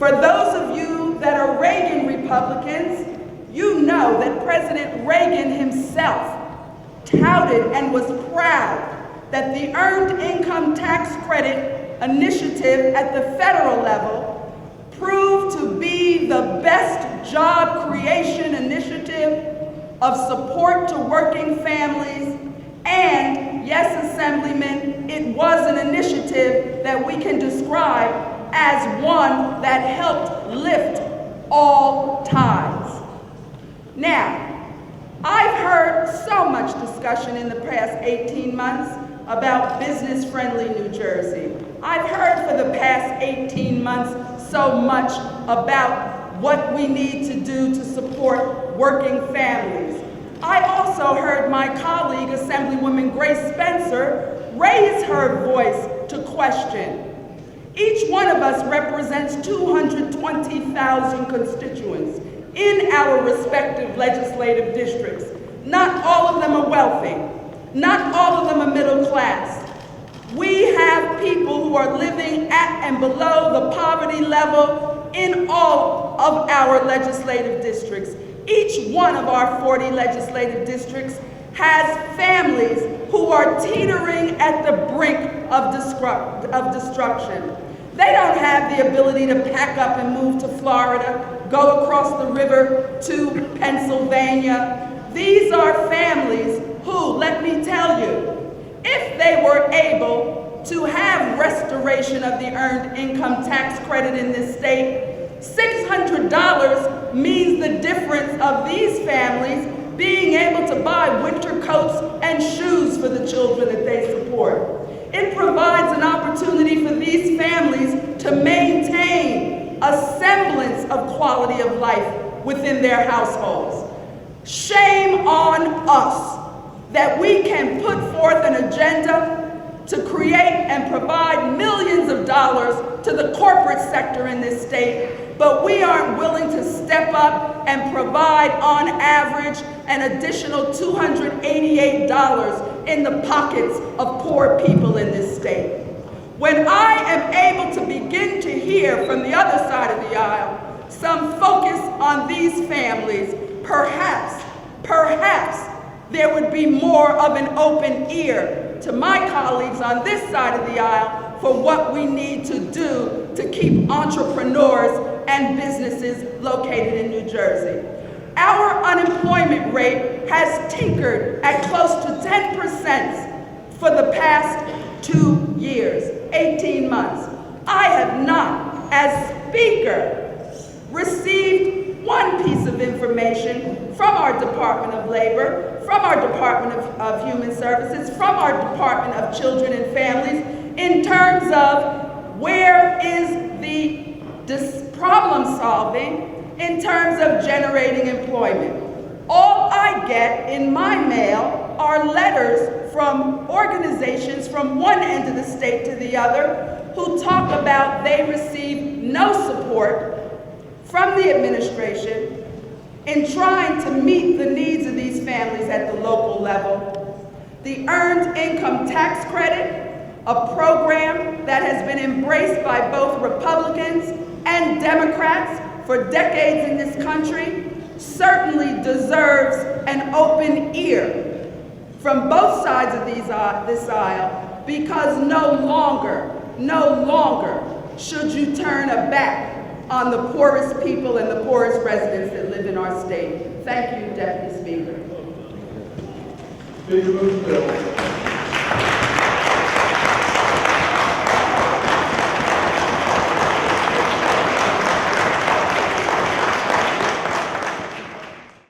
For those of you that are Reagan Republicans, you know that President Reagan himself touted and was proud that the Earned Income Tax Credit initiative at the federal level proved to be the best job creation initiative of support to working families, and yes, Assemblyman, it was an initiative that we can describe as one that helped lift all tides. Now, I've heard so much discussion in the past 18 months about business-friendly New Jersey. I've heard for the past 18 months so much about what we need to do to support working families. I also heard my colleague, Assemblywoman Grace Spencer, raise her voice to question. Each one of us represents 220,000 constituents in our respective legislative districts. Not all of them are wealthy. Not all of them are middle class. We have people who are living at and below the poverty level in all of our legislative districts. Each one of our 40 legislative districts has families who are teetering at the brink of destruction. They don't have the ability to pack up and move to Florida, go across the river to Pennsylvania. These are families who, let me tell you, if they were able to have restoration of the Earned Income Tax Credit in this state, $600 means the difference of these families being able to buy winter coats and shoes for the children that they support. It provides an opportunity for these families to maintain a semblance of quality of life within their households. Shame on us that we can put forth an agenda to create and provide millions of dollars to the corporate sector in this state, but we aren't willing to step up and provide, on average, an additional $288 in the pockets of poor people in this state. When I am able to begin to hear from the other side of the aisle some focus on these families, perhaps there would be more of an open ear to my colleagues on this side of the aisle for what we need to do to keep entrepreneurs and businesses located in New Jersey. Our unemployment rate has tinkered at close to 10% for the past 2 years, 18 months. I have not, as Speaker, received one piece of information from our Department of Labor, from our Department of Human Services, from our Department of Children and Families, in terms of where is the problem solving in terms of generating employment. All I get in my mail are letters from organizations from one end of the state to the other who talk about they receive no support from the administration in trying to meet the needs of these families at the local level. The Earned Income Tax Credit, a program that has been embraced by both Republicans and Democrats for decades in this country, certainly deserves an open ear from both sides of this aisle, because no longer should you turn a back on the poorest people and the poorest residents that live in our state. Thank you, Deputy Speaker. Speaker moves the bill.